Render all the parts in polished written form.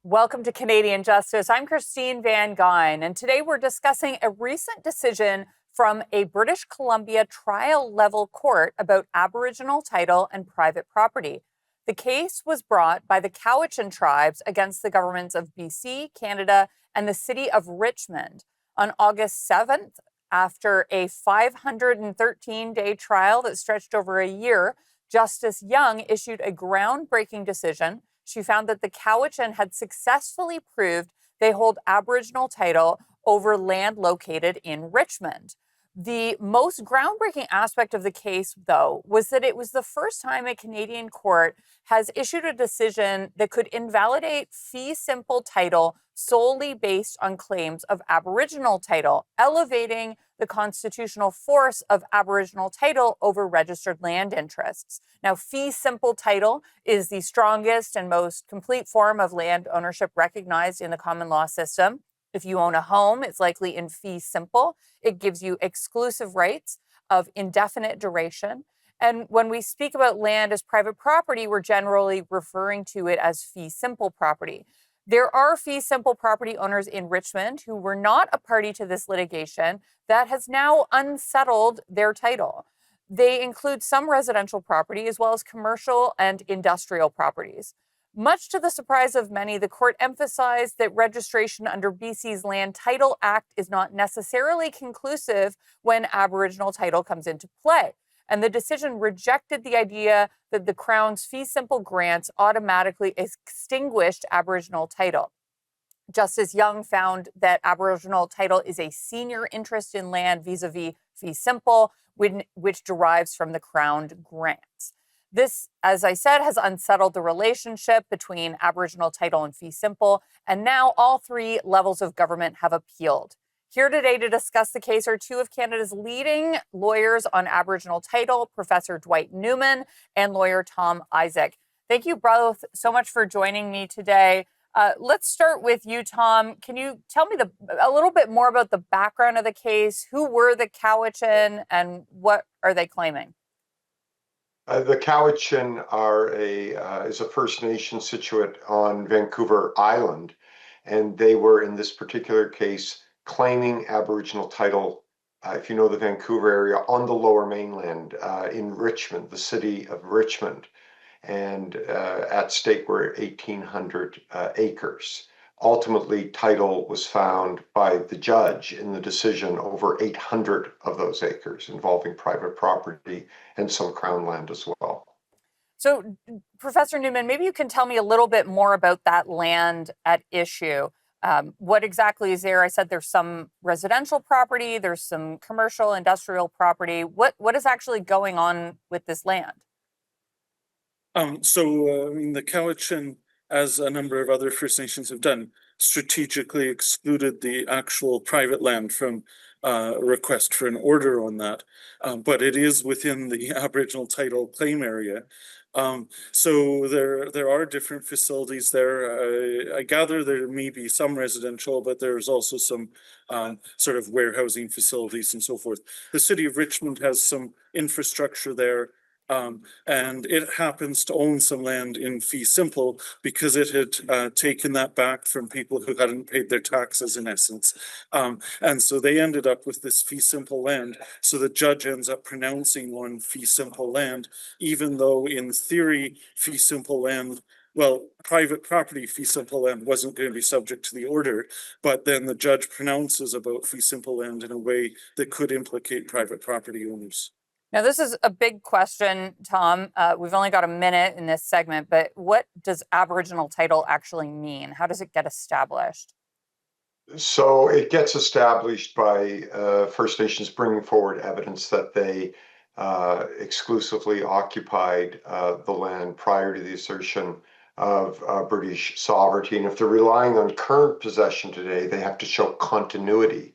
Welcome to Canadian Justice. I'm Christine Van Geyn, and today we're discussing a recent decision from a British Columbia trial-level court about Aboriginal title and private property. The case was brought by the Cowichan tribes against the governments of BC, Canada, and the city of Richmond. On August 7th, after a 513-day trial that stretched over a year, Justice Young issued a groundbreaking decision. She found that the Cowichan had successfully proved they hold Aboriginal title over land located in Richmond. The most groundbreaking aspect of the case, though, was that it was the first time a Canadian court has issued a decision that could invalidate fee simple title solely based on claims of Aboriginal title, elevating the constitutional force of Aboriginal title over registered land interests. Now, fee simple title is the strongest and most complete form of land ownership recognized in the common law system. If you own a home, it's likely in fee simple. It gives you exclusive rights of indefinite duration. And when we speak about land as private property, we're generally referring to it as fee simple property. There are fee simple property owners in Richmond who were not a party to this litigation that has now unsettled their title. They include some residential property as well as commercial and industrial properties. Much to the surprise of many, the court emphasized that registration under BC's Land Title Act is not necessarily conclusive when Aboriginal title comes into play. And the decision rejected the idea that the Crown's fee simple grants automatically extinguished Aboriginal title. Justice Young found that Aboriginal title is a senior interest in land vis-a-vis fee simple, which derives from the Crown grants. This, as I said, has unsettled the relationship between Aboriginal title and fee simple, and now all three levels of government have appealed. Here today to discuss the case are two of Canada's leading lawyers on Aboriginal title, Professor Dwight Newman and lawyer Tom Isaac. Thank you both so much for joining me today. Let's start with you, Tom. Can you tell me a little bit more about the background of the case? Who were the Cowichan and what are they claiming? The Cowichan is a First Nation Situate on Vancouver Island, and they were in this particular case claiming Aboriginal title, if you know the Vancouver area, on the Lower Mainland in Richmond, the city of Richmond, and at stake were 1,800 acres. Ultimately, title was found by the judge in the decision over 800 of those acres involving private property and some Crown land as well. So, Professor Newman, maybe you can tell me a little bit more about that land at issue. What exactly is there? I said there's some residential property, there's some commercial, industrial property. What is actually going on with this land? The Cowichan, as a number of other First Nations have done, strategically excluded the actual private land from a request for an order on that. But it is within the Aboriginal title claim area. So there are different facilities there. I gather there may be some residential, but there's also some sort of warehousing facilities and so forth. The city of Richmond has some infrastructure there. And it happens to own some land in fee simple because it had taken that back from people who hadn't paid their taxes, in essence. And so they ended up with this fee simple land. So the judge ends up pronouncing on fee simple land, even though in theory, fee simple land, well, private property fee simple land wasn't going to be subject to the order, but then the judge pronounces about fee simple land in a way that could implicate private property owners. Now, this is a big question, Tom. We've only got a minute in this segment, but what does Aboriginal title actually mean? How does it get established? So it gets established by First Nations bringing forward evidence that they exclusively occupied the land prior to the assertion of British sovereignty. And if they're relying on current possession today, they have to show continuity.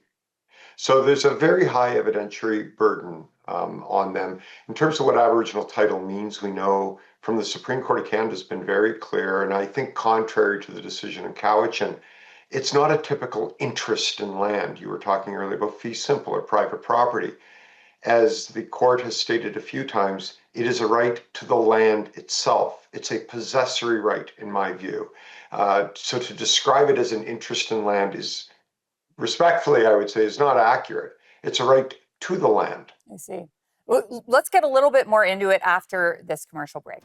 So there's a very high evidentiary burden on them. In terms of what Aboriginal title means, we know from the Supreme Court of Canada has been very clear, and I think contrary to the decision in Cowichan, it's not a typical interest in land. You were talking earlier about fee simple or private property. As the court has stated a few times, it is a right to the land itself. It's a possessory right, in my view. So to describe it as an interest in land is, respectfully, I would say, is not accurate. It's a right to the land. I see. Let's get a little bit more into it after this commercial break.